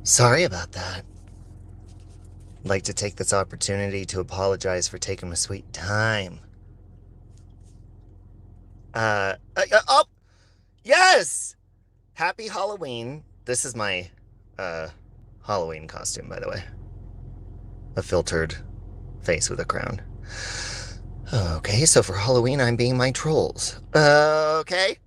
Sorry about that. I'd like to take this opportunity to apologize for taking my sweet time. Oh, yes! Happy Halloween. This is my, uh, Halloween costume, by the way. A filtered face with a crown. Okay, so for Halloween, I'm being my trolls. Okay.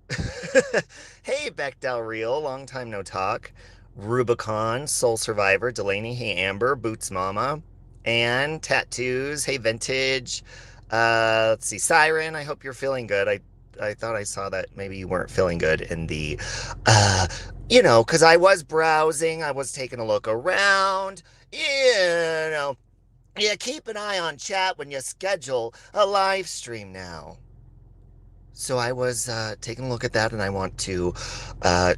Hey, Beck Del Real, long time no talk. Rubicon, Soul Survivor, Delaney, hey Amber, Boots Mama, and Tattoos, hey Vintage. Let's see, Siren, I hope you're feeling good. I thought I saw that maybe you weren't feeling good in the, uh, because I was browsing, I was taking a look around, you know. Yeah, keep an eye on chat when you schedule a live stream now. So I was taking a look at that, and I want to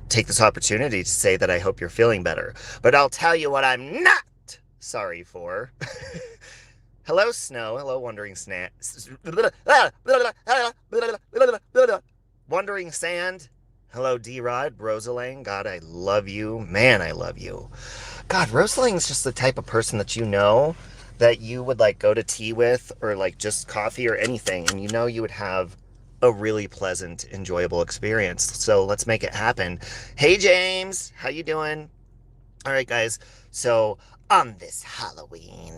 take this opportunity to say that I hope you're feeling better. But I'll tell you what I'm not sorry for. Hello, Snow. Hello, Wandering Snap. Wandering Sand. Hello, D-Rod. Rosalang. God, I love you. Man, I love you. God, Rosalang's just the type of person that that you would like go to tea with, or like just coffee or anything, and you would have a really pleasant, enjoyable experience. So let's make it happen. Hey James, how you doing? All right, guys. So on this Halloween,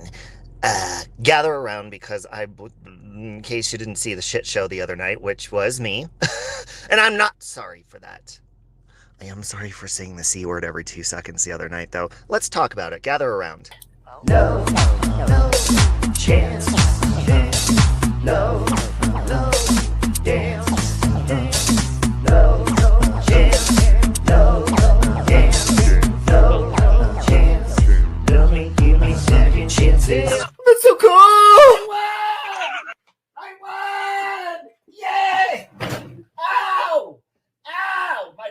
gather around because in case you didn't see the shit show the other night, which was me, and I'm not sorry for that. I am sorry for saying the C word every 2 seconds the other night, though. Let's talk about it. Gather around. No, no chance. No, no dance. No, no chance. No, no dance. No, no chance. Love me, give me second chances. That's so cool! I won! Yay! Ow! Ow! My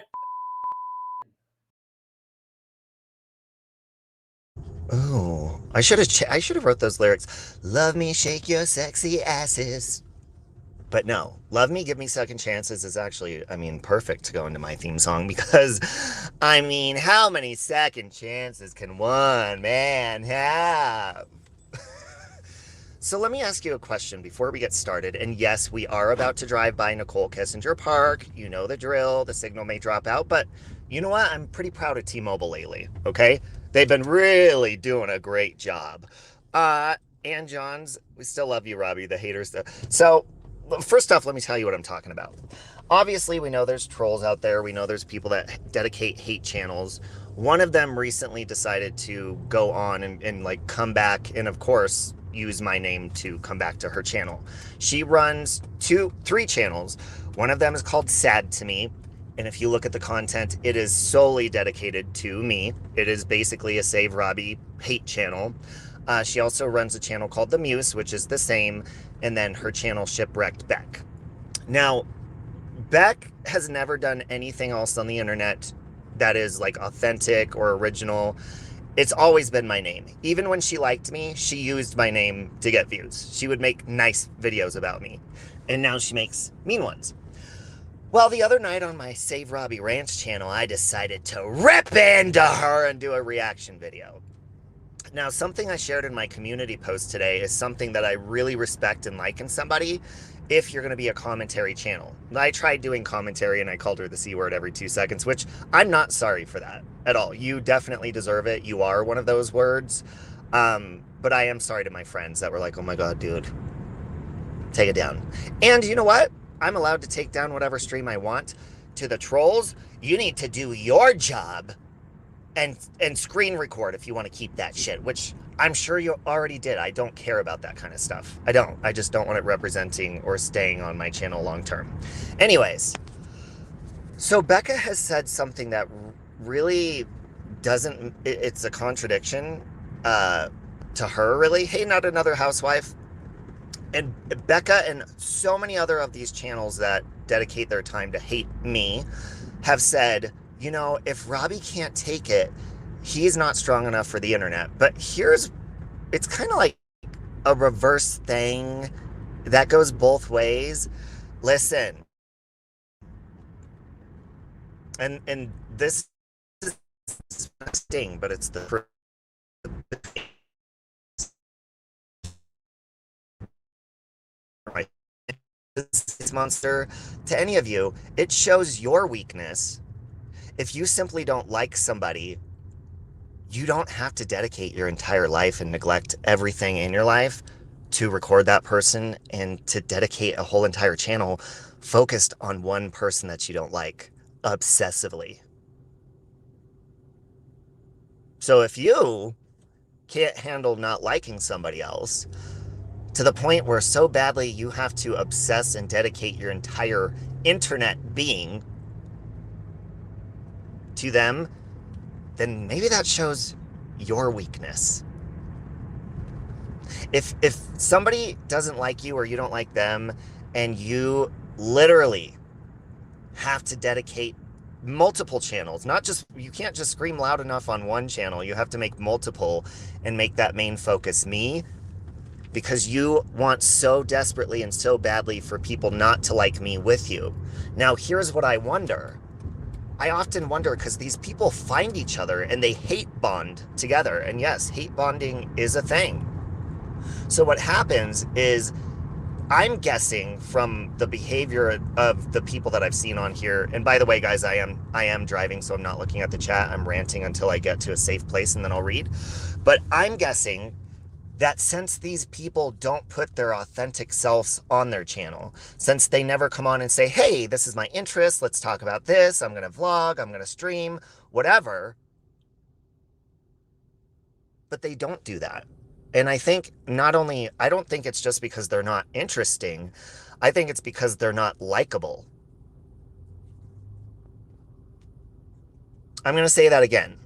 Oh, I should have wrote those lyrics. Love me, shake your sexy asses. But no, Love Me, Give Me Second Chances is actually, perfect to go into my theme song because, how many second chances can one man have? So let me ask you a question before we get started. And yes, we are about to drive by Nicole Kissinger Park. You know the drill. The signal may drop out, but you know what? I'm pretty proud of T-Mobile lately, okay? They've been really doing a great job. And Johns, we still love you, Robbie, the haters. So first off, let me tell you what I'm talking about. Obviously, we know there's trolls out there. We know there's people that dedicate hate channels. One of them recently decided to go on and like come back and, of course, use my name to come back to her channel. She runs three channels. One of them is called Sad to Me. And if you look at the content, it is solely dedicated to me. It is basically a Save Robbie hate channel. She also runs a channel called The Muse, which is the same. And then her channel Shipwrecked Beck. Now, Beck has never done anything else on the internet that is like authentic or original. It's always been my name. Even when she liked me, she used my name to get views. She would make nice videos about me. And now she makes mean ones. Well, the other night on my Save Robbie Ranch channel, I decided to rip into her and do a reaction video. Now, something I shared in my community post today is something that I really respect and like in somebody if you're going to be a commentary channel. I tried doing commentary and I called her the C word every 2 seconds, which I'm not sorry for that at all. You definitely deserve it. You are one of those words. But I am sorry to my friends that were like, oh my God, dude, take it down. And you know what? I'm allowed to take down whatever stream I want. To the trolls, you need to do your job and screen record if you want to keep that shit, which I'm sure you already did. I don't care about that kind of stuff. I don't. I just don't want it representing or staying on my channel long term. Anyways, so Becca has said something that really doesn't, it's a contradiction to her, really. Hey, not another housewife. And Becca and so many other of these channels that dedicate their time to hate me have said, you know, if Robbie can't take it, he's not strong enough for the internet. But it's kind of like a reverse thing that goes both ways. Listen, and this is sting, but it's the this monster to any of you. It shows your weakness. If you simply don't like somebody, you don't have to dedicate your entire life and neglect everything in your life to record that person and to dedicate a whole entire channel focused on one person that you don't like obsessively. So if you can't handle not liking somebody else to the point where so badly you have to obsess and dedicate your entire internet being to them, then maybe that shows your weakness. If somebody doesn't like you or you don't like them, and you literally have to dedicate multiple channels, not just, you can't just scream loud enough on one channel, you have to make multiple and make that main focus me, because you want so desperately and so badly for people not to like me with you. Now, here's what I wonder. I often wonder, because these people find each other and they hate bond together. And yes, hate bonding is a thing. So what happens is, I'm guessing from the behavior of the people that I've seen on here, and by the way, guys, I am driving, so I'm not looking at the chat. I'm ranting until I get to a safe place and then I'll read. But I'm guessing that since these people don't put their authentic selves on their channel, since they never come on and say, hey, this is my interest, let's talk about this, I'm going to vlog, I'm going to stream, whatever, but they don't do that. And I think I don't think it's just because they're not interesting. I think it's because they're not likable. I'm going to say that again.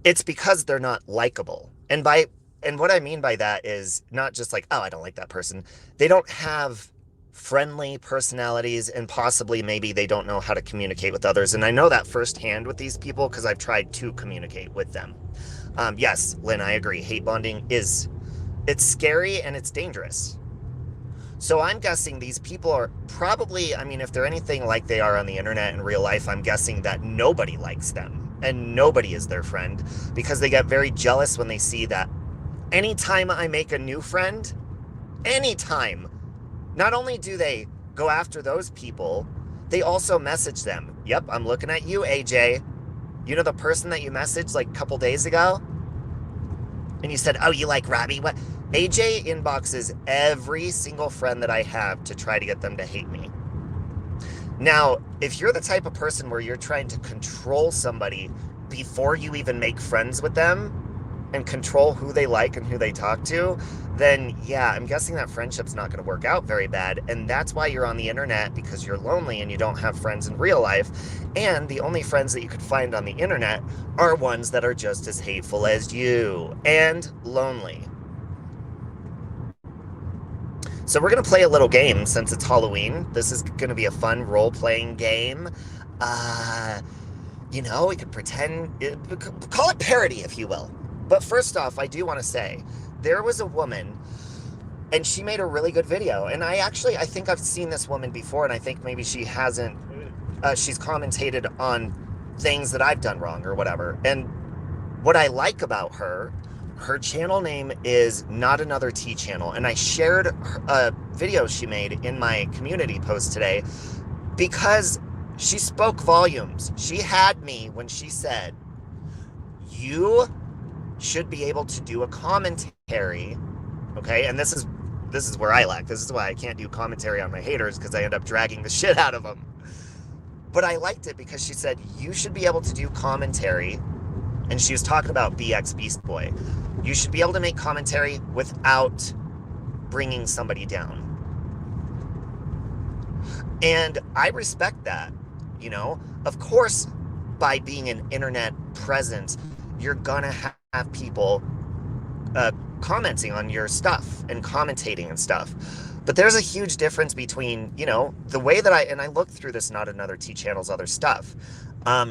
It's because they're not likable. And what I mean by that is not just like, oh, I don't like that person. They don't have friendly personalities, and possibly maybe they don't know how to communicate with others. And I know that firsthand with these people because I've tried to communicate with them. Yes, Lynn, I agree. Hate bonding it's scary and it's dangerous. So I'm guessing these people are probably, I mean, if they're anything like they are on the internet in real life, I'm guessing that nobody likes them and nobody is their friend, because they get very jealous when they see that anytime I make a new friend, anytime, not only do they go after those people, they also message them. Yep, I'm looking at you, AJ. You know the person that you messaged like a couple days ago? And you said, oh, you like Robbie? What? AJ inboxes every single friend that I have to try to get them to hate me. Now, if you're the type of person where you're trying to control somebody before you even make friends with them and control who they like and who they talk to, then yeah, I'm guessing that friendship's not going to work out very bad. And that's why you're on the internet, because you're lonely and you don't have friends in real life. And the only friends that you could find on the internet are ones that are just as hateful as you and lonely. So we're going to play a little game since it's Halloween. This is going to be a fun role-playing game. You know, we could pretend, call it parody, if you will. But first off, I do want to say, there was a woman, and she made a really good video. And I think I've seen this woman before, and I think maybe she hasn't, she's commentated on things that I've done wrong or whatever. And what I like about her channel name is Not Another Tea Channel. And I shared a video she made in my community post today because she spoke volumes. She had me when she said, you should be able to do a commentary, okay? And this is where I lack. This is why I can't do commentary on my haters, because I end up dragging the shit out of them. But I liked it because she said, you should be able to do commentary, and she was talking about BX Beast Boy. You should be able to make commentary without bringing somebody down. And I respect that, you know? Of course, by being an internet presence, you're gonna have people commenting on your stuff and commentating and stuff. But there's a huge difference between, you know, the way that I looked through this Not Another Tea Channel's other stuff.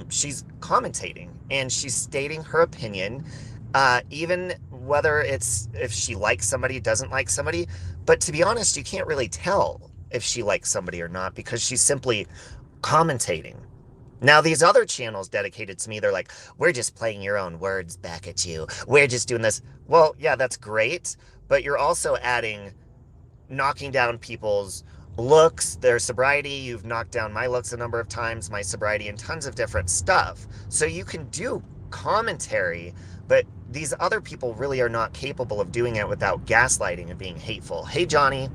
She's commentating and she's stating her opinion, even whether it's if she likes somebody, doesn't like somebody. But to be honest, you can't really tell if she likes somebody or not because she's simply commentating. Now, these other channels dedicated to me, they're like, we're just playing your own words back at you. We're just doing this. Well, yeah, that's great. But you're also adding knocking down people's looks, their sobriety. You've knocked down my looks a number of times, my sobriety, and tons of different stuff. So you can do commentary, but these other people really are not capable of doing it without gaslighting and being hateful. Hey, Johnny.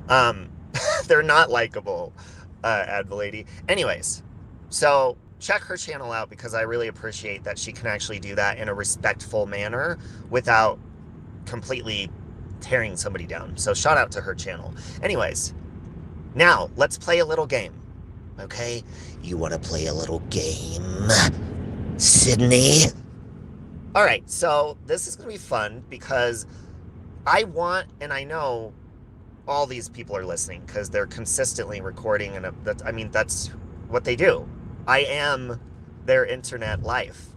Um, they're not likable, Advalady. Anyways, so check her channel out because I really appreciate that she can actually do that in a respectful manner without completely tearing somebody down. So shout out to her channel. Anyways, now let's play a little game. Okay? You want to play a little game, Sydney? All right, so this is going to be fun because I want, and I know all these people are listening because they're consistently recording, and that's what they do. I am their internet life.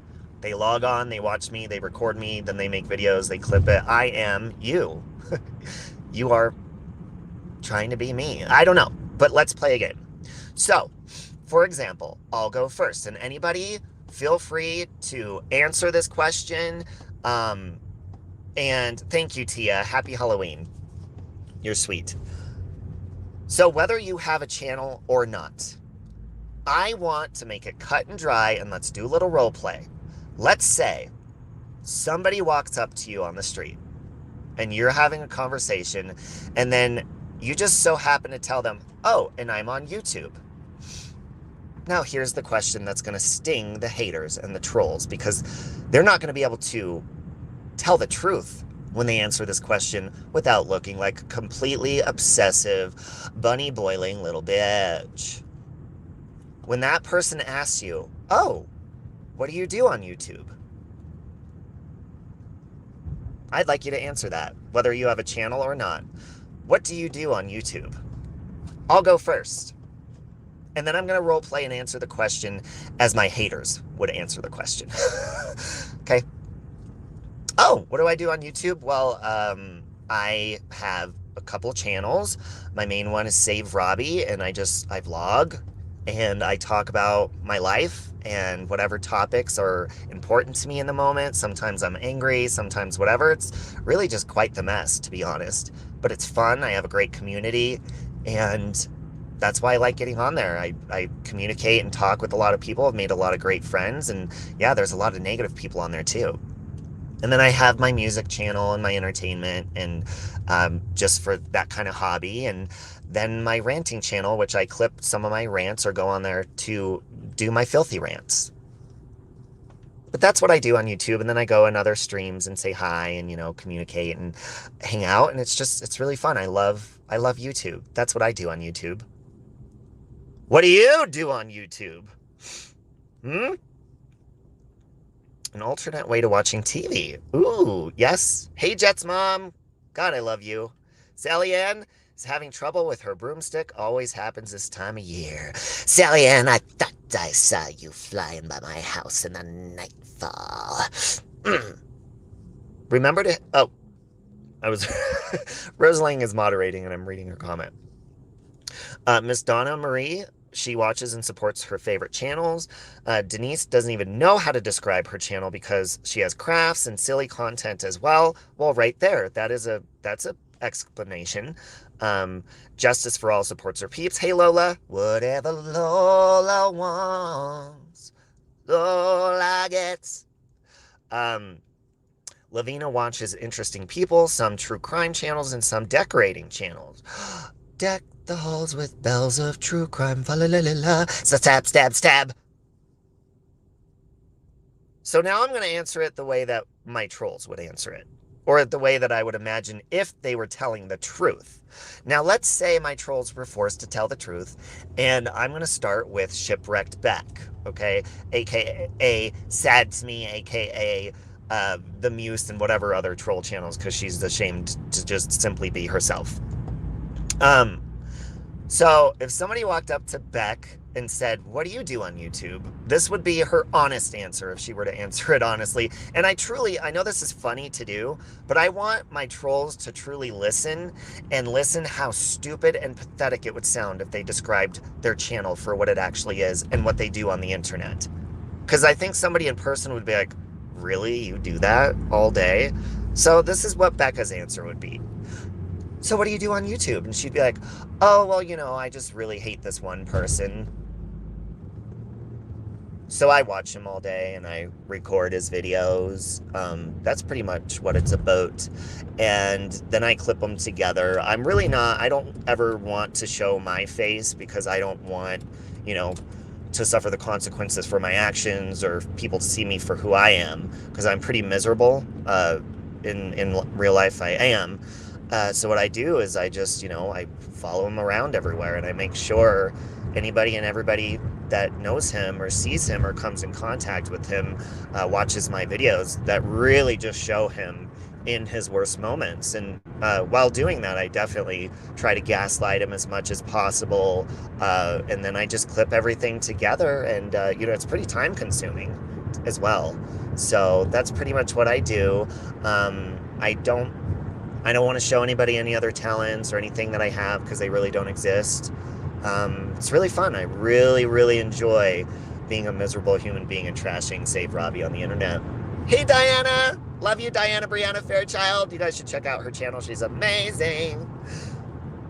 They log on, they watch me, they record me, then they make videos, they clip it. I am you. You are trying to be me. I don't know, but let's play a game. So, for example, I'll go first, and anybody feel free to answer this question. And thank you, Tia. Happy Halloween. You're sweet. So whether you have a channel or not, I want to make it cut and dry, and let's do a little role play. Let's say somebody walks up to you on the street and you're having a conversation, and then you just so happen to tell them, oh, and I'm on YouTube. Now here's the question that's going to sting the haters and the trolls, because they're not going to be able to tell the truth when they answer this question without looking like a completely obsessive, bunny boiling little bitch. When that person asks you, oh, what do you do on YouTube? I'd like you to answer that, whether you have a channel or not. What do you do on YouTube? I'll go first. And then I'm going to role play and answer the question as my haters would answer the question. Okay? Oh, what do I do on YouTube? Well, I have a couple channels. My main one is Save Robbie, and I vlog, and I talk about my life and whatever topics are important to me in the moment. Sometimes I'm angry, sometimes whatever. It's really just quite the mess, to be honest. But it's fun. I have a great community, and that's why I like getting on there. I communicate and talk with a lot of people. I've made a lot of great friends, and yeah, there's a lot of negative people on there too. And then I have my music channel and my entertainment, and just for that kind of hobby. And then my ranting channel, which I clip some of my rants or go on there to do my filthy rants. But that's what I do on YouTube. And then I go in other streams and say hi and, communicate and hang out. And it's really fun. I love YouTube. That's what I do on YouTube. What do you do on YouTube? An alternate way to watching TV. Ooh, yes. Hey, Jet's mom. God, I love you. Sally Ann is having trouble with her broomstick. Always happens this time of year. Sally Ann, I thought I saw you flying by my house in the nightfall. Remember to... Oh, I was... Rosaling is moderating, and I'm reading her comment. Miss Donna Marie... She watches and supports her favorite channels. Denise doesn't even know how to describe her channel because she has crafts and silly content as well. Well, right there, that's a explanation. Justice for All supports her peeps. Hey, Lola. Whatever Lola wants, Lola gets. Lavina watches interesting people, some true crime channels, and some decorating channels. Deck the halls with bells of true crime. Fa la la la la. Stab, stab, stab. So now I'm going to answer it the way that my trolls would answer it, or the way that I would imagine if they were telling the truth. Now, let's say my trolls were forced to tell the truth, and I'm going to start with Shipwrecked Beck, okay? AKA Sad to Me, AKA The Muse, and whatever other troll channels, because she's ashamed to just simply be herself. So if somebody walked up to Beck and said, what do you do on YouTube? This would be her honest answer if she were to answer it honestly. And I know this is funny to do, but I want my trolls to truly listen and listen how stupid and pathetic it would sound if they described their channel for what it actually is and what they do on the internet. Because I think somebody in person would be like, really? You do that all day? So this is what Becca's answer would be. So what do you do on YouTube? And she'd be like, oh, well, I just really hate this one person. So I watch him all day and I record his videos. That's pretty much what it's about. And then I clip them together. I don't ever want to show my face because I don't want, to suffer the consequences for my actions or people to see me for who I am, because I'm pretty miserable. In real life, I am. So what I do is I just, I follow him around everywhere and I make sure anybody and everybody that knows him or sees him or comes in contact with him watches my videos that really just show him in his worst moments. And while doing that, I definitely try to gaslight him as much as possible. And then I just clip everything together and, it's pretty time consuming as well. So that's pretty much what I do. I don't want to show anybody any other talents or anything that I have because they really don't exist. It's really fun. I really, really enjoy being a miserable human being and trashing Save Robbie on the internet. Hey, Diana! Love you, Diana Brianna Fairchild. You guys should check out her channel. She's amazing.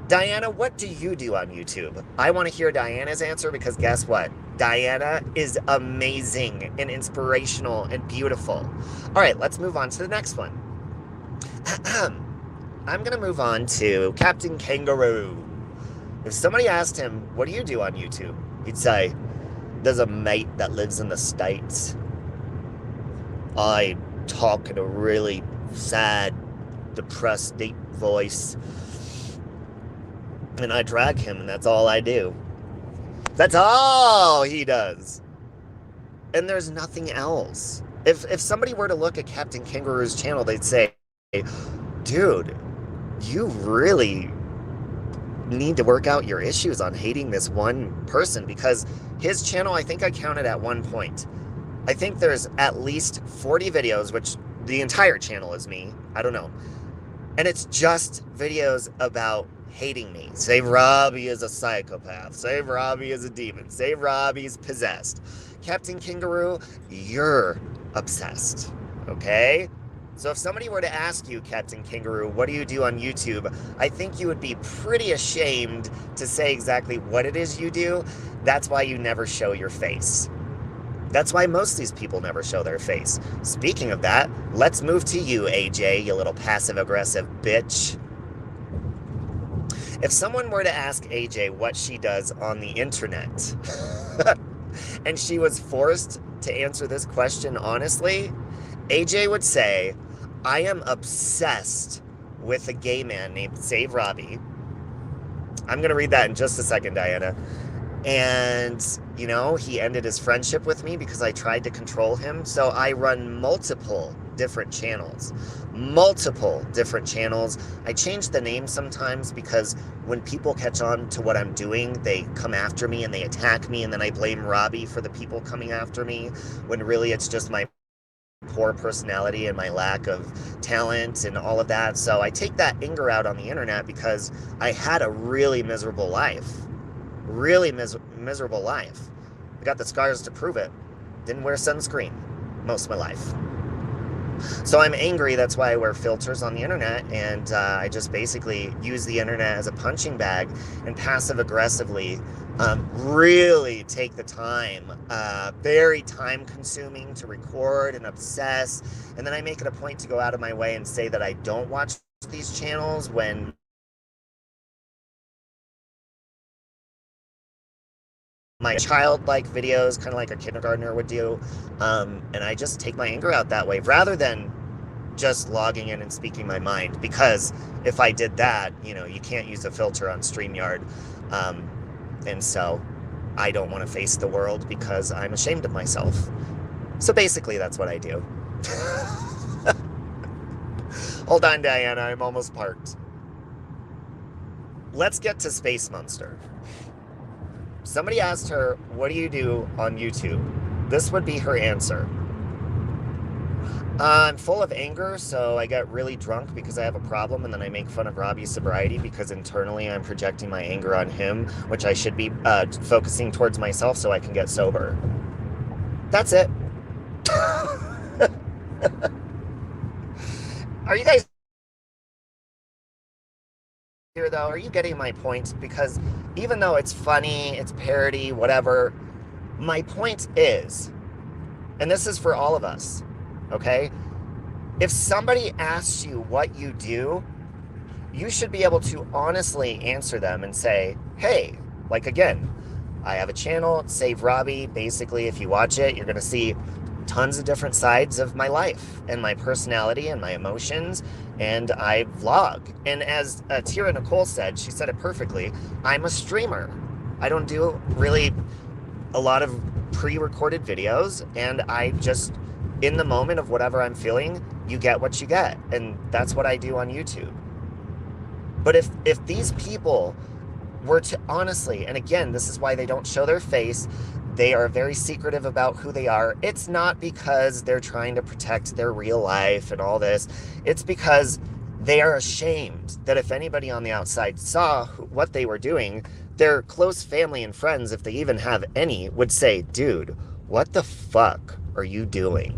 Diana, what do you do on YouTube? I want to hear Diana's answer because guess what? Diana is amazing and inspirational and beautiful. All right, let's move on to the next one. I'm going to move on to Captain Kangaroo. If somebody asked him, what do you do on YouTube? He'd say, there's a mate that lives in the States. I talk in a really sad, depressed, deep voice. And I drag him, and that's all I do. That's all he does. And there's nothing else. If somebody were to look at Captain Kangaroo's channel, they'd say, dude, you really need to work out your issues on hating this one person, because his channel, I think I counted at one point, I think there's at least 40 videos, which the entire channel is me. I don't know. And it's just videos about hating me. Save Robbie is a psychopath. Save Robbie is a demon. Save Robbie's possessed. Captain Kangaroo, you're obsessed. Okay? So if somebody were to ask you, Captain Kangaroo, what do you do on YouTube? I think you would be pretty ashamed to say exactly what it is you do. That's why you never show your face. That's why most of these people never show their face. Speaking of that, let's move to you, AJ, you little passive-aggressive bitch. If someone were to ask AJ what she does on the internet, and she was forced to answer this question honestly, AJ would say, I am obsessed with a gay man named Save Robbie. I'm going to read that in just a second, Diana. And, he ended his friendship with me because I tried to control him. So I run multiple different channels. I change the name sometimes because when people catch on to what I'm doing, they come after me and they attack me. And then I blame Robbie for the people coming after me, when really it's just my poor personality and my lack of talent and all of that. So I take that anger out on the internet because I had a really miserable life. Miserable life. I got the scars to prove it. Didn't wear sunscreen most of my life. So I'm angry. That's why I wear filters on the internet, and I just basically use the internet as a punching bag and passive-aggressively really take the time, very time-consuming to record and obsess, and then I make it a point to go out of my way and say that I don't watch these channels when my childlike videos, kind of like a kindergartner would do, and I just take my anger out that way, rather than just logging in and speaking my mind, because if I did that, you can't use a filter on StreamYard, and so I don't want to face the world because I'm ashamed of myself. So basically, that's what I do. Hold on, Diana, I'm almost parked. Let's get to Space Monster. somebody asked her, what do you do on YouTube? This would be her answer. I'm full of anger, so I get really drunk because I have a problem, and then I make fun of Robbie's sobriety because internally I'm projecting my anger on him, which I should be focusing towards myself so I can get sober. That's it. Are you guys here, though? Are you getting my point? Because even though it's funny, it's parody, whatever, my point is, and this is for all of us, okay? If somebody asks you what you do, you should be able to honestly answer them and say, hey, like again, I have a channel, Save Robbie. Basically, if you watch it, you're going to see tons of different sides of my life and my personality and my emotions, and I vlog. And as Tira Nicole said, she said it perfectly, I'm a streamer. I don't do really a lot of pre-recorded videos, and I just, in the moment of whatever I'm feeling, you get what you get. And that's what I do on YouTube. But if these people were to honestly, and again, this is why they don't show their face, they are very secretive about who they are. It's not because they're trying to protect their real life and all this. It's because they are ashamed that if anybody on the outside saw what they were doing, their close family and friends, if they even have any, would say, dude, what the fuck are you doing?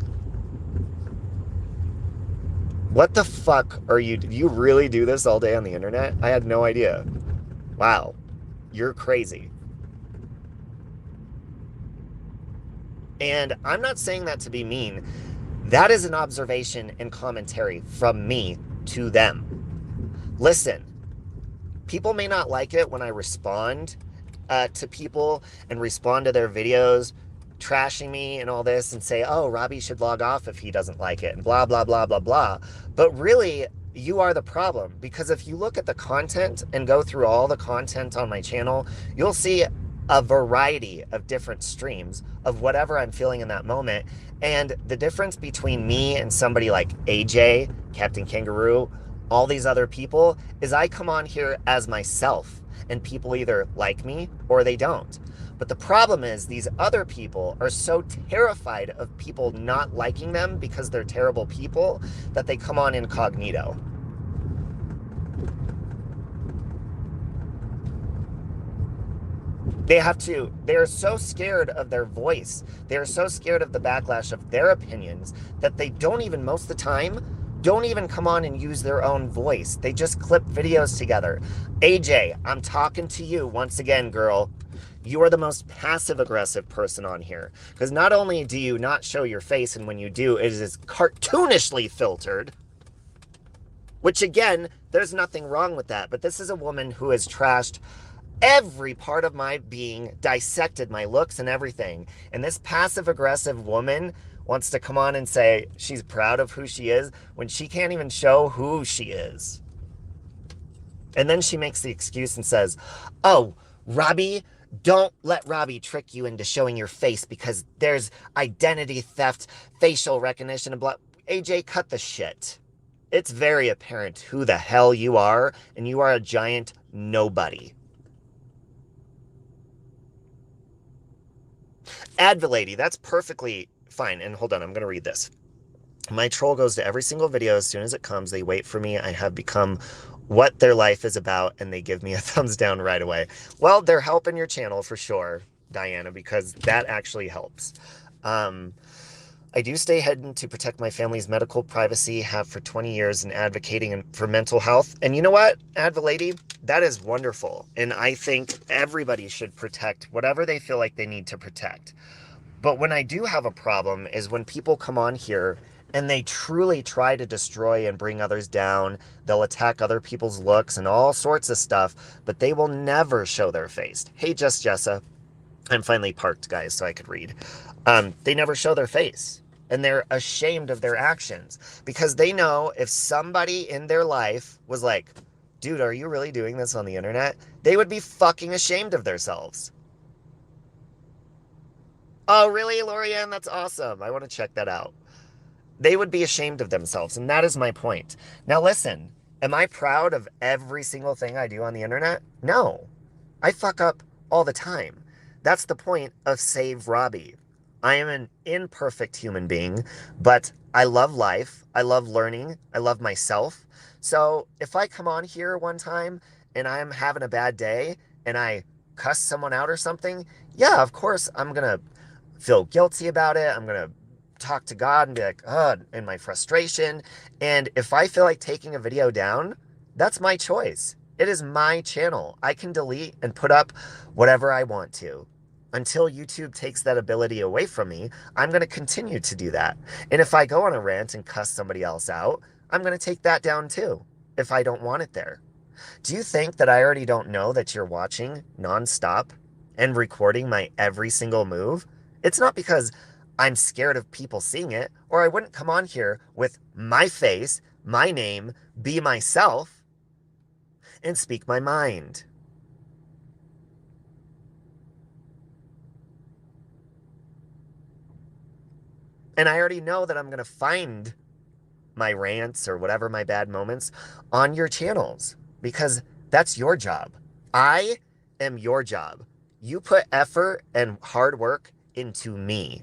What the fuck are you, do you really do this all day on the internet? I had no idea. Wow, you're crazy. And I'm not saying that to be mean. That is an observation and commentary from me to them. Listen, people may not like it when I respond to people and respond to their videos, trashing me and all this, and say, oh, Robbie should log off if he doesn't like it, and blah, blah, blah, blah, blah. But really, you are the problem, because if you look at the content and go through all the content on my channel, you'll see a variety of different streams of whatever I'm feeling in that moment. And the difference between me and somebody like AJ, Captain Kangaroo, all these other people, is I come on here as myself, and people either like me or they don't. But the problem is these other people are so terrified of people not liking them because they're terrible people that they come on incognito. They're so scared of their voice. They're so scared of the backlash of their opinions that they don't even, most of the time, don't even come on and use their own voice. They just clip videos together. AJ, I'm talking to you once again, girl. You are the most passive-aggressive person on here. Because not only do you not show your face, and when you do, it is cartoonishly filtered. Which, again, there's nothing wrong with that. But this is a woman who has trashed every part of my being, dissected my looks and everything. And this passive-aggressive woman wants to come on and say she's proud of who she is when she can't even show who she is. And then she makes the excuse and says, oh, Robbie, don't let Robbie trick you into showing your face because there's identity theft, facial recognition, and blah. AJ, cut the shit. It's very apparent who the hell you are, and you are a giant nobody. Advilady, that's perfectly fine. And hold on, I'm going to read this. My troll goes to every single video as soon as it comes. They wait for me. I have become what their life is about, and they give me a thumbs down right away. Well, they're helping your channel for sure, Diana, because that actually helps. I do stay hidden to protect my family's medical privacy, have for 20 years in advocating for mental health. And you know what, Advilady? That is wonderful. And I think everybody should protect whatever they feel like they need to protect. But when I do have a problem is when people come on here and they truly try to destroy and bring others down. They'll attack other people's looks and all sorts of stuff, but they will never show their face. Hey, Just Jessa. I'm finally parked, guys, so I could read. They never show their face, and they're ashamed of their actions because they know if somebody in their life was like, dude, are you really doing this on the internet? They would be fucking ashamed of themselves. Oh, really, Lorianne? That's awesome. I want to check that out. They would be ashamed of themselves, and that is my point. Now, listen, am I proud of every single thing I do on the internet? No. I fuck up all the time. That's the point of Save Robbie. I am an imperfect human being, but I love life. I love learning. I love myself. So if I come on here one time and I'm having a bad day and I cuss someone out or something, yeah, of course I'm going to feel guilty about it. I'm going to talk to God and be like, oh, in my frustration. And if I feel like taking a video down, that's my choice. It is my channel. I can delete and put up whatever I want to. Until YouTube takes that ability away from me, I'm going to continue to do that. And if I go on a rant and cuss somebody else out, I'm going to take that down too, if I don't want it there. Do you think that I already don't know that you're watching nonstop and recording my every single move? It's not because I'm scared of people seeing it, or I wouldn't come on here with my face, my name, be myself, and speak my mind. And I already know that I'm going to find my rants or whatever my bad moments on your channels because that's your job. I am your job. You put effort and hard work into me.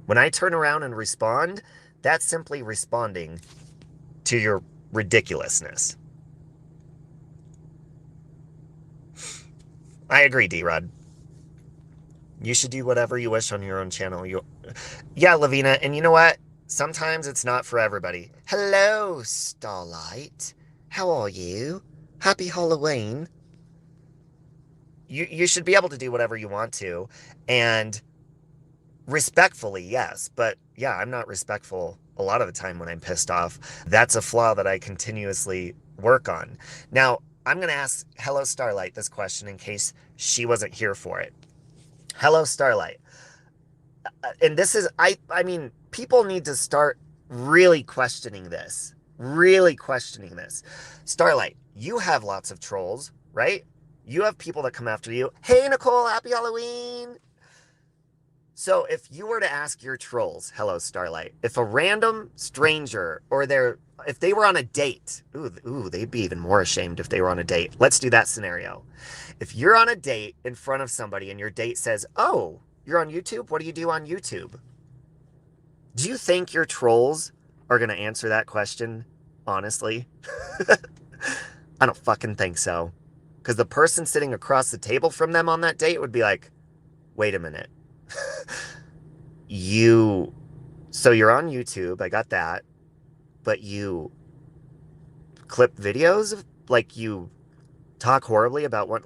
When I turn around and respond, that's simply responding to your ridiculousness. I agree, D-Rod. You should do whatever you wish on your own channel. Yeah, Lavina, and you know what? Sometimes it's not for everybody. Hello, Starlight. How are you? Happy Halloween. You should be able to do whatever you want to, and respectfully, yes. But yeah, I'm not respectful a lot of the time when I'm pissed off. That's a flaw that I continuously work on. Now, I'm going to ask Hello Starlight this question in case she wasn't here for it. Hello Starlight. And this is, I mean, people need to start really questioning this. Really questioning this. Starlight, you have lots of trolls, right? You have people that come after you. Hey, Nicole, happy Halloween. So if you were to ask your trolls, hello, Starlight, if a random stranger or if they were on a date, they'd be even more ashamed if they were on a date. Let's do that scenario. If you're on a date in front of somebody and your date says, oh, you're on YouTube? What do you do on YouTube? Do you think your trolls are going to answer that question honestly? I don't fucking think so. Because the person sitting across the table from them on that date would be like, wait a minute. So you're on YouTube, I got that, but you clip videos of, like, you talk horribly about what,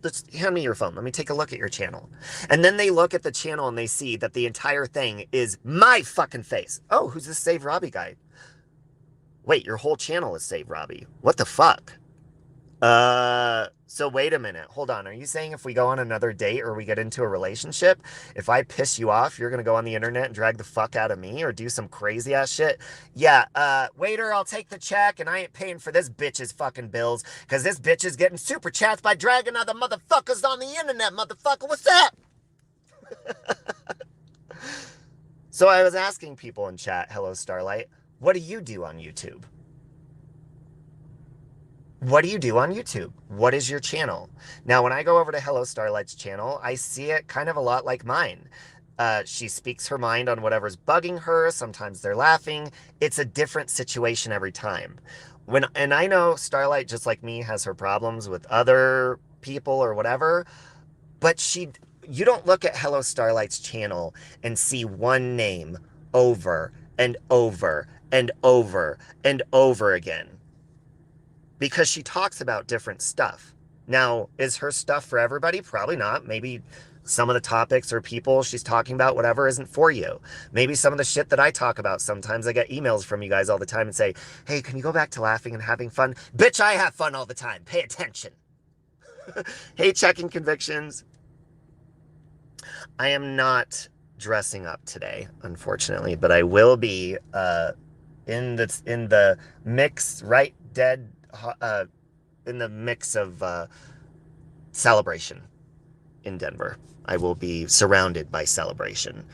just hand me your phone, let me take a look at your channel. And then they look at the channel and they see that the entire thing is my fucking face. Oh, who's this Save Robbie guy? Wait, your whole channel is Save Robbie. What the fuck? So wait a minute. Hold on. Are you saying if we go on another date or we get into a relationship, if I piss you off, you're gonna go on the internet and drag the fuck out of me or do some crazy ass shit? Yeah, waiter, I'll take the check and I ain't paying for this bitch's fucking bills because this bitch is getting super chats by dragging other motherfuckers on the internet, motherfucker. What's up? So I was asking people in chat, hello, Starlight, what do you do on YouTube? What do you do on YouTube? What is your channel? Now, when I go over to Hello Starlight's channel, I see it kind of a lot like mine. She speaks her mind on whatever's bugging her. Sometimes they're laughing. It's a different situation every time. And I know Starlight, just like me, has her problems with other people or whatever, but you don't look at Hello Starlight's channel and see one name over and over and over and over again. Because she talks about different stuff. Now, is her stuff for everybody? Probably not. Maybe some of the topics or people she's talking about, whatever, isn't for you. Maybe some of the shit that I talk about, sometimes I get emails from you guys all the time and say, hey, can you go back to laughing and having fun? Bitch, I have fun all the time. Pay attention. Hey, Checking Convictions. I am not dressing up today, unfortunately, but I will be in the mix, right dead, in the mix of celebration in Denver. I will be surrounded by celebration.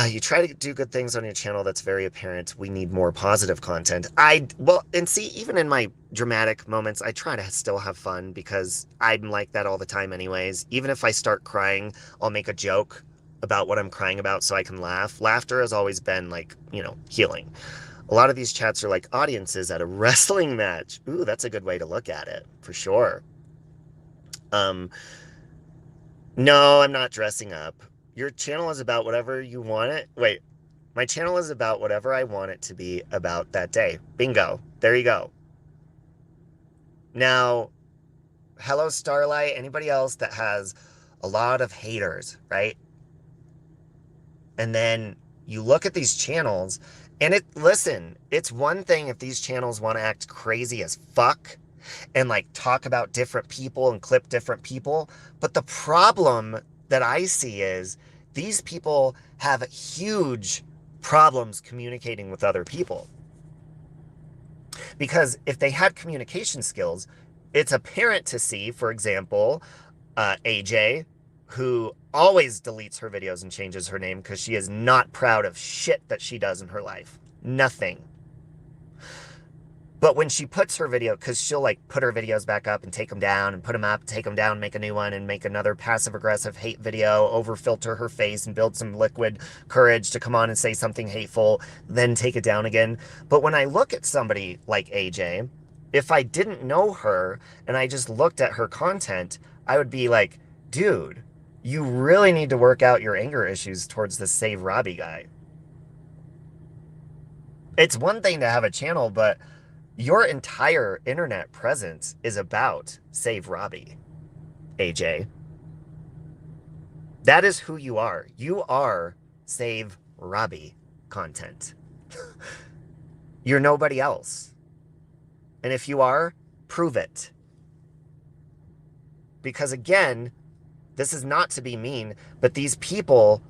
You try to do good things on your channel. That's very apparent. We need more positive content. Well, and see, even in my dramatic moments, I try to still have fun because I'm like that all the time anyways. Even if I start crying, I'll make a joke about what I'm crying about so I can laugh. Laughter has always been like, healing. A lot of these chats are like audiences at a wrestling match. Ooh, that's a good way to look at it, for sure. No, I'm not dressing up. Your channel is about whatever you want it. Wait, my channel is about whatever I want it to be about that day. Bingo. There you go. Now, hello, Starlight. Anybody else that has a lot of haters, right? And then you look at these channels and listen, it's one thing if these channels want to act crazy as fuck and like talk about different people and clip different people. But the problem that I see is these people have huge problems communicating with other people. Because if they had communication skills, it's apparent to see, for example, AJ, who always deletes her videos and changes her name because she is not proud of shit that she does in her life. Nothing. But when she puts her video, because she'll like put her videos back up and take them down and put them up, take them down, make a new one and make another passive aggressive hate video, over filter her face and build some liquid courage to come on and say something hateful, then take it down again. But when I look at somebody like AJ, if I didn't know her and I just looked at her content, I would be like, dude, you really need to work out your anger issues towards this Save Robbie guy. It's one thing to have a channel, but your entire internet presence is about Save Robbie, AJ. That is who you are. You are Save Robbie content. You're nobody else. And if you are, prove it. Because again, this is not to be mean, but these people,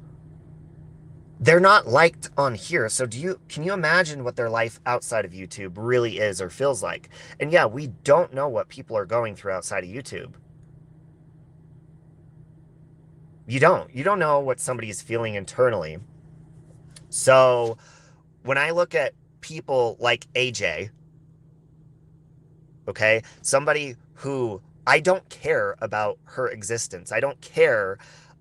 they're not liked on here. So can you imagine what their life outside of YouTube really is or feels like? And yeah, we don't know what people are going through outside of YouTube. You don't know what somebody is feeling internally. So when I look at people like AJ, okay, somebody who I don't care about her existence. I don't care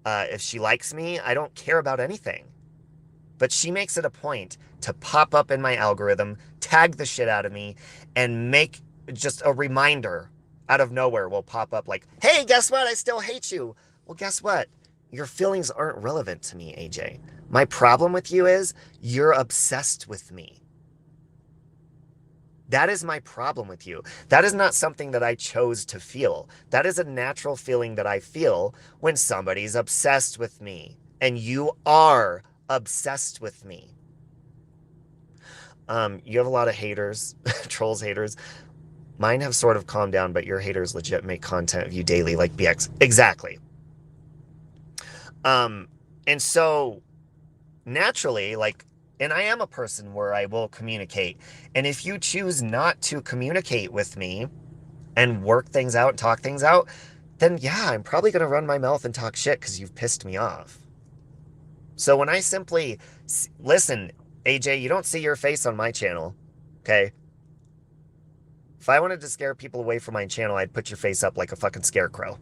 if she likes me. I don't care about anything. But she makes it a point to pop up in my algorithm, tag the shit out of me, and make just a reminder out of nowhere will pop up like, hey, guess what? I still hate you. Well, guess what? Your feelings aren't relevant to me, AJ. My problem with you is you're obsessed with me. That is my problem with you. That is not something that I chose to feel. That is a natural feeling that I feel when somebody's obsessed with me. And you are obsessed with me. You have a lot of haters, trolls haters. Mine have sort of calmed down, but your haters legit make content of you daily, like BX. Exactly. And so naturally, like, and I am a person where I will communicate. And if you choose not to communicate with me and work things out and talk things out, then yeah, I'm probably going to run my mouth and talk shit because you've pissed me off. So when I simply, listen, AJ, you don't see your face on my channel, okay? If I wanted to scare people away from my channel, I'd put your face up like a fucking scarecrow.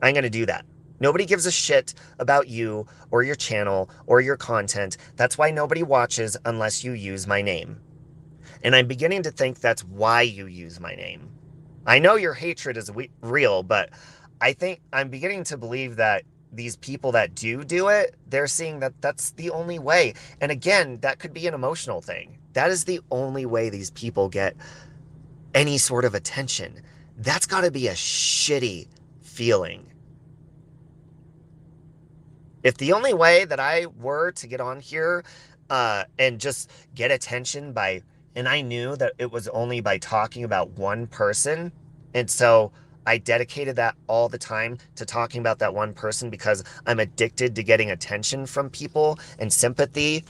I ain't going to do that. Nobody gives a shit about you or your channel or your content. That's why nobody watches unless you use my name. And I'm beginning to think that's why you use my name. I know your hatred is real, but I think I'm beginning to believe that these people that do it, they're seeing that that's the only way. And again, that could be an emotional thing. That is the only way these people get any sort of attention. That's got to be a shitty feeling. If the only way that I were to get on here and just get attention by, and I knew that it was only by talking about one person, and so I dedicated that all the time to talking about that one person because I'm addicted to getting attention from people and sympathy,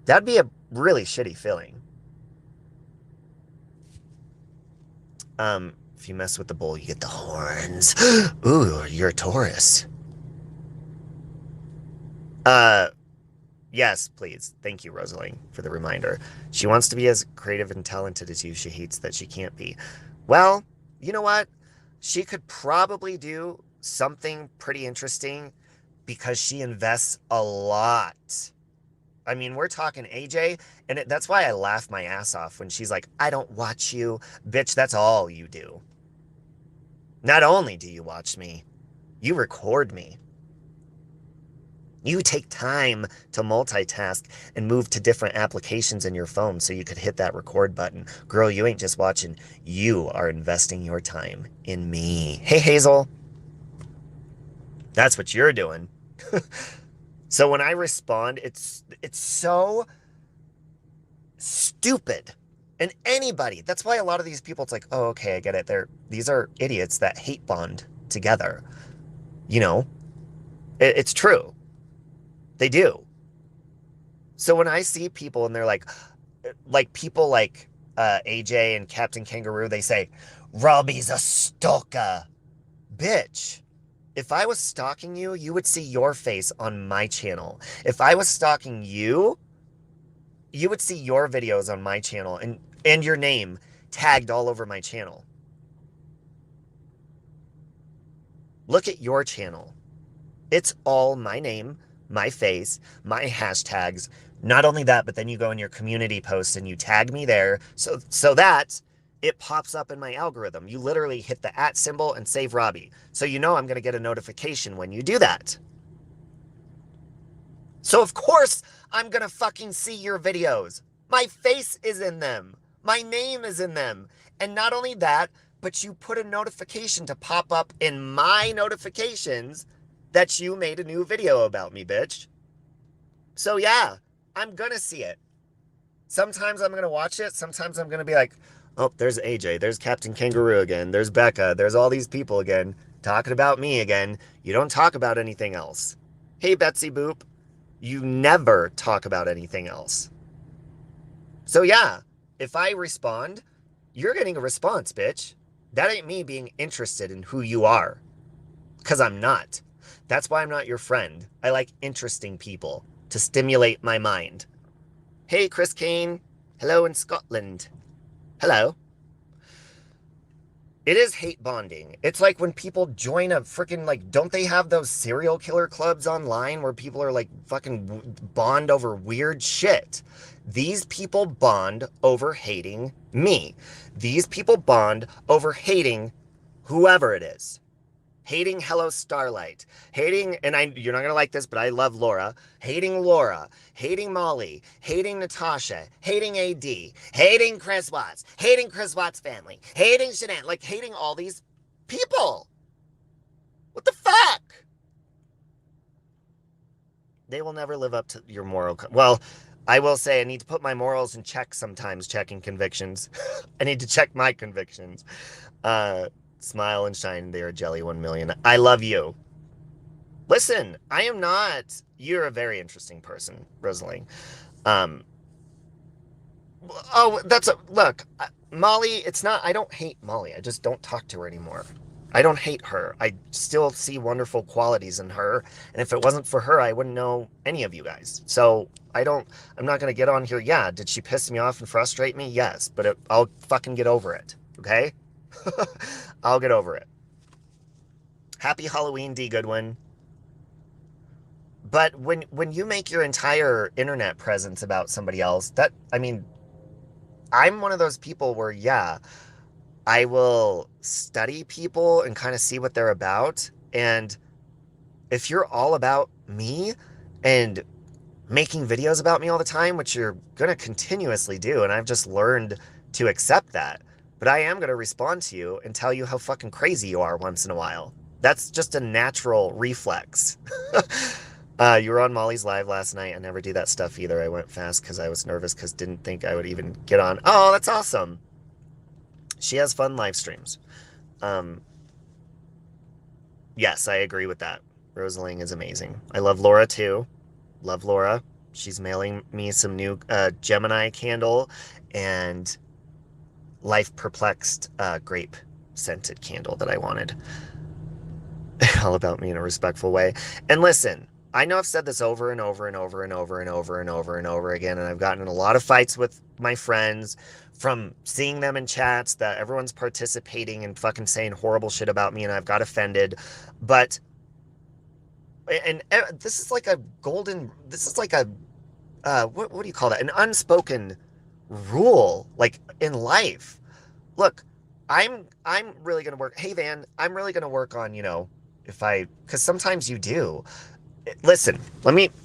that'd be a really shitty feeling. If you mess with the bull, you get the horns. Ooh, you're a Taurus. Uh, yes, please. Thank you, Rosalie, for the reminder. She wants to be as creative and talented as you. She hates that she can't be. Well, you know what? She could probably do something pretty interesting because she invests a lot. I mean, we're talking AJ, and that's why I laugh my ass off when she's like, I don't watch you. Bitch, that's all you do. Not only do you watch me, you record me. You take time to multitask and move to different applications in your phone so you could hit that record button. Girl, you ain't just watching. You are investing your time in me. Hey, Hazel. That's what you're doing. So when I respond, it's so stupid. And anybody, that's why a lot of these people, it's like, oh, okay, I get it. These are idiots that hate bond together. You know, it's true. They do. So when I see people and they're like people like AJ and Captain Kangaroo, they say, Robbie's a stalker. Bitch. If I was stalking you, you would see your face on my channel. If I was stalking you, you would see your videos on my channel and your name tagged all over my channel. Look at your channel. It's all my name, my face, my hashtags. Not only that, but then you go in your community post and you tag me there so that it pops up in my algorithm. You literally hit the @ symbol and save Robbie. So you know I'm going to get a notification when you do that. So of course I'm going to fucking see your videos. My face is in them. My name is in them. And not only that, but you put a notification to pop up in my notifications that you made a new video about me, bitch. So yeah, I'm going to see it. Sometimes I'm going to watch it. Sometimes I'm going to be like, oh, there's AJ. There's Captain Kangaroo again. There's Becca. There's all these people again talking about me again. You don't talk about anything else. Hey, Betsy Boop. You never talk about anything else. So yeah, if I respond, you're getting a response, bitch. That ain't me being interested in who you are. Because I'm not. That's why I'm not your friend. I like interesting people to stimulate my mind. Hey, Chris Kane. Hello in Scotland. Hello. It is hate bonding. It's like when people join a freaking, like, don't they have those serial killer clubs online where people are like fucking bond over weird shit? These people bond over hating me. These people bond over hating whoever it is. Hating Hello Starlight, hating, and you're not going to like this, but I love Laura, hating Molly, hating Natasha, hating AD, hating Chris Watts family, hating Shanann, like hating all these people. What the fuck? They will never live up to your moral, well, I will say I need to put my morals in check sometimes, checking convictions. I need to check my convictions. Smile and shine, they are jelly 1 million. I love you. Listen, I am not. You're a very interesting person, Rosalie. Oh, look, Molly, it's not, I don't hate Molly. I just don't talk to her anymore. I don't hate her. I still see wonderful qualities in her. And if it wasn't for her, I wouldn't know any of you guys. So I'm not going to get on here. Yeah, did she piss me off and frustrate me? Yes, but I'll fucking get over it. Okay? I'll get over it. Happy Halloween, D. Goodwin. But when you make your entire internet presence about somebody else, I'm one of those people where, yeah, I will study people and kind of see what they're about. And if you're all about me and making videos about me all the time, which you're going to continuously do, and I've just learned to accept that, but I am going to respond to you and tell you how fucking crazy you are once in a while. That's just a natural reflex. You were on Molly's live last night. I never do that stuff either. I went fast because I was nervous because didn't think I would even get on. Oh, that's awesome. She has fun live streams. Yes, I agree with that. Rosaling is amazing. I love Laura too. Love Laura. She's mailing me some new Gemini candle and Life Perplexed grape scented candle that I wanted. All about me in a respectful way. And listen, I know I've said this over and over and over and over and over and over and over again, and I've gotten in a lot of fights with my friends from seeing them in chats that everyone's participating and fucking saying horrible shit about me, and I've got offended. But, and this is like a this is like a, what do you call that? An unspoken rule, like in life. Look, I'm really gonna work. Hey, Van, I'm really gonna work on, because sometimes you do. Listen,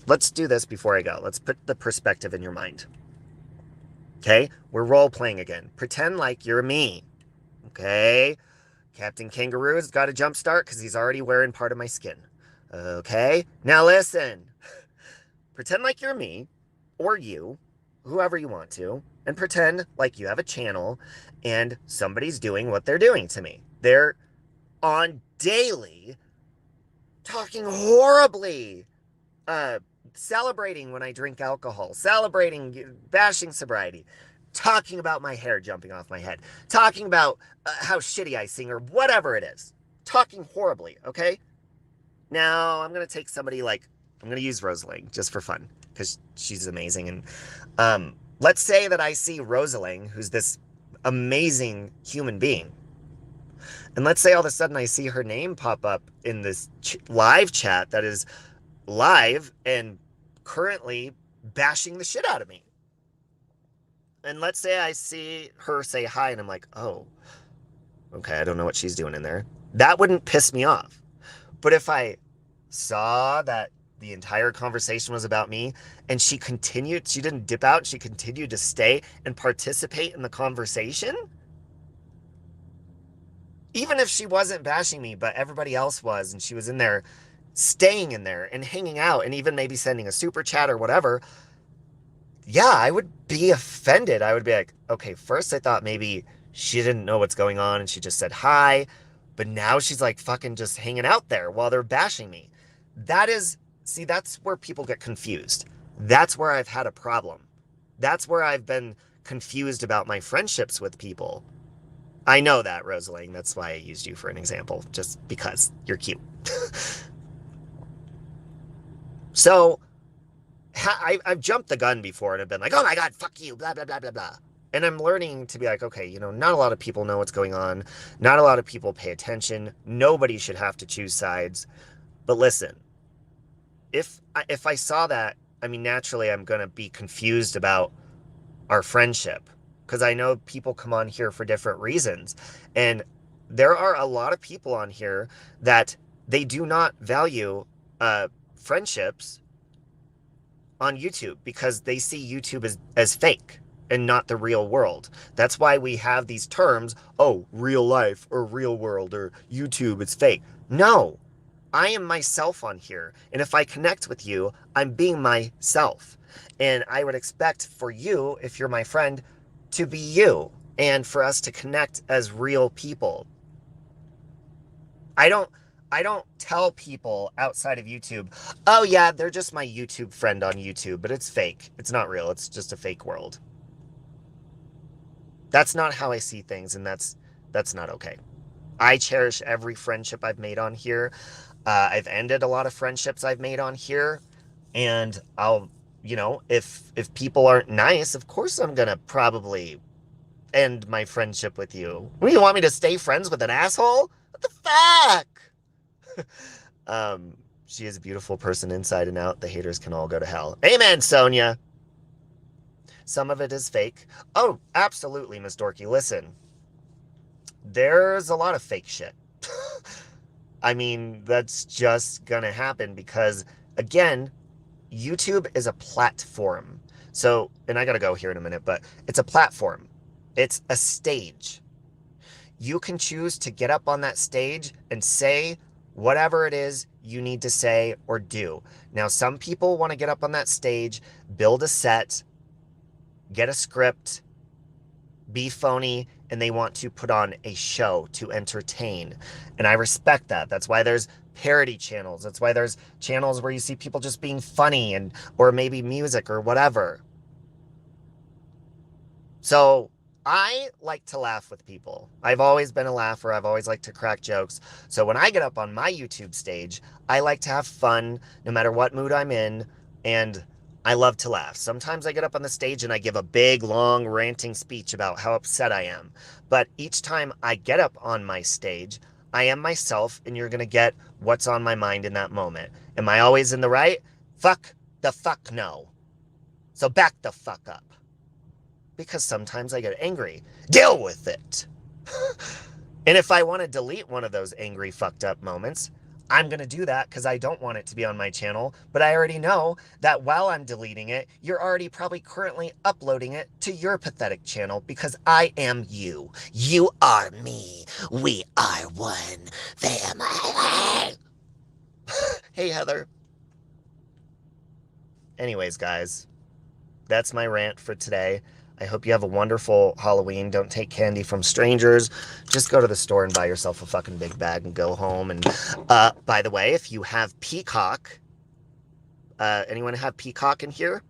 let's do this before I go. Let's put the perspective in your mind. Okay? We're role playing again. Pretend like you're me. Okay? Captain Kangaroo's got a jump start because he's already wearing part of my skin. Okay? Now listen. Pretend like you're me or you, whoever you want to, and pretend like you have a channel and somebody's doing what they're doing to me. They're on daily talking horribly, celebrating when I drink alcohol, celebrating, bashing sobriety, talking about my hair jumping off my head, talking about how shitty I sing or whatever it is, talking horribly, okay? Now, I'm going to take somebody like, I'm going to use Rosalie just for fun because she's amazing. And let's say that I see Rosalie, who's this amazing human being. And let's say all of a sudden I see her name pop up in this live chat that is live and currently bashing the shit out of me. And let's say I see her say hi and I'm like, oh, okay, I don't know what she's doing in there. That wouldn't piss me off. But if I saw that the entire conversation was about me and she didn't dip out, she continued to stay and participate in the conversation, even if she wasn't bashing me, but everybody else was, and she was in there, staying in there and hanging out and even maybe sending a super chat or whatever, yeah, I would be offended. I would be like, okay, first I thought maybe she didn't know what's going on and she just said hi, but now she's like fucking just hanging out there while they're bashing me. That's where people get confused. That's where I've had a problem. That's where I've been confused about my friendships with people. I know that, Rosalie. That's why I used you for an example, just because you're cute. So, I've jumped the gun before and have been like, oh my God, fuck you, blah, blah, blah, blah, blah. And I'm learning to be like, okay, not a lot of people know what's going on. Not a lot of people pay attention. Nobody should have to choose sides. But listen, if I saw that, I mean, naturally I'm going to be confused about our friendship. Because I know people come on here for different reasons. And there are a lot of people on here that they do not value friendships on YouTube because they see YouTube as fake and not the real world. That's why we have these terms, oh, real life or real world or YouTube, it's fake. No, I am myself on here. And if I connect with you, I'm being myself. And I would expect for you, if you're my friend, to be you and for us to connect as real people. I don't tell people outside of YouTube, oh yeah, they're just my YouTube friend on YouTube, but it's fake. It's not real. It's just a fake world. That's not how I see things, and that's not okay. I cherish every friendship I've made on here. I've ended a lot of friendships I've made on here, and I'll, if people aren't nice, of course I'm gonna probably end my friendship with you. What, do you want me to stay friends with an asshole? What the fuck? She is a beautiful person inside and out. The haters can all go to hell. Amen, Sonia. Some of it is fake. Oh, absolutely, Miss Dorky. Listen, there's a lot of fake shit. I mean, that's just gonna happen because, again, YouTube is a platform. So, and I gotta go here in a minute, but it's a platform. It's a stage. You can choose to get up on that stage and say whatever it is you need to say or do. Now, some people want to get up on that stage, build a set, get a script, be phony, and they want to put on a show to entertain. And I respect that. That's why there's parody channels. That's why there's channels where you see people just being funny or maybe music or whatever. So I like to laugh with people. I've always been a laugher. I've always liked to crack jokes. So when I get up on my YouTube stage, I like to have fun no matter what mood I'm in, and I love to laugh. Sometimes I get up on the stage and I give a big, long, ranting speech about how upset I am. But each time I get up on my stage, I am myself, and you're going to get what's on my mind in that moment. Am I always in the right? Fuck the fuck no. So back the fuck up. Because sometimes I get angry. Deal with it. And if I want to delete one of those angry, fucked up moments, I'm going to do that because I don't want it to be on my channel. But I already know that while I'm deleting it, you're already probably currently uploading it to your pathetic channel because I am you. You are me. We are one family. Hey, Heather. Anyways, guys, that's my rant for today. I hope you have a wonderful Halloween. Don't take candy from strangers. Just go to the store and buy yourself a fucking big bag and go home. And by the way, if you have Peacock, anyone have Peacock in here?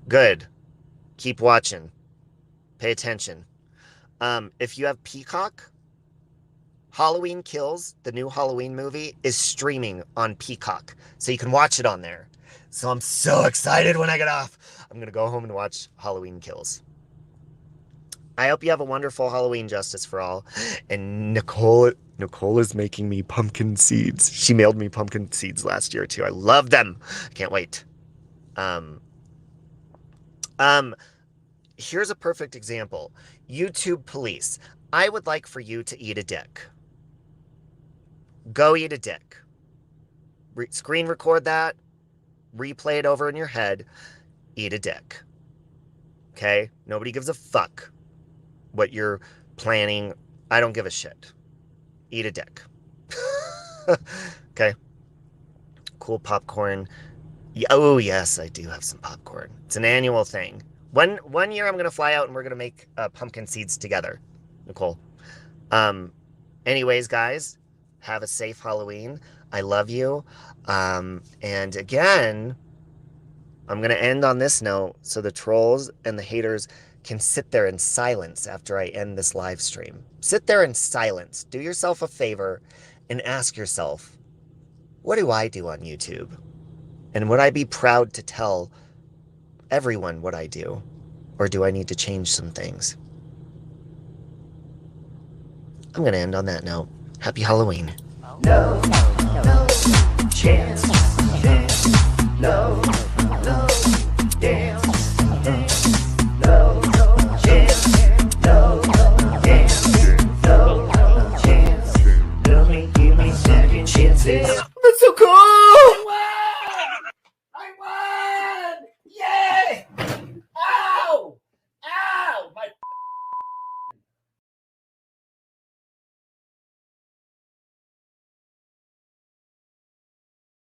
Good. Keep watching. Pay attention. If you have Peacock, Halloween Kills, the new Halloween movie, is streaming on Peacock. So you can watch it on there. So I'm so excited when I get off. I'm going to go home and watch Halloween Kills. I hope you have a wonderful Halloween, Justice for All. And Nicole is making me pumpkin seeds. She mailed me pumpkin seeds last year, too. I love them. I can't wait. Here's a perfect example. YouTube police. I would like for you to eat a dick. Go eat a dick. Screen record that. Replay it over in your head. Eat a dick. Okay? Nobody gives a fuck what you're planning. I don't give a shit. Eat a dick. Okay? Cool popcorn. Oh, yes, I do have some popcorn. It's an annual thing. One year I'm going to fly out and we're going to make pumpkin seeds together. Nicole. Anyways, guys, have a safe Halloween. I love you. And again, I'm going to end on this note so the trolls and the haters can sit there in silence after I end this live stream. Sit there in silence. Do yourself a favor and ask yourself, what do I do on YouTube? And would I be proud to tell everyone what I do? Or do I need to change some things? I'm going to end on that note. Happy Halloween. No chance. No chance. No chance.